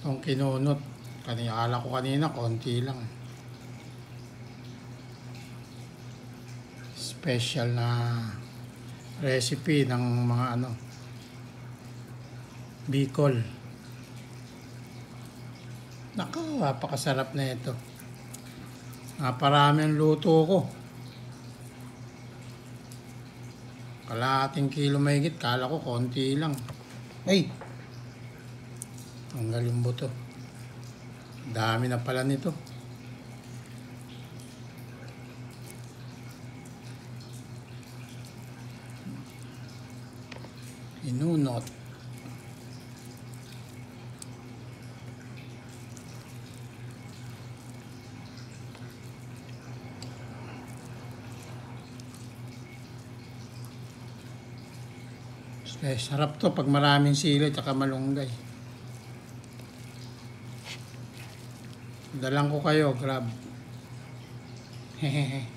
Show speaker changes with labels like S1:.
S1: Itong kinunot. Akala ko kanina, konti lang. Special na recipe ng mga Bicol. Naku, napakasarap na ito. Naparami ang luto ko. Kalahating kilo mahigit. Kala ko konti lang. Ay! Ang galing buto. Dami na pala nito. Inunot. Sarap to pag maraming sili at malunggay. Dalang ko kayo, grab. Hehehe.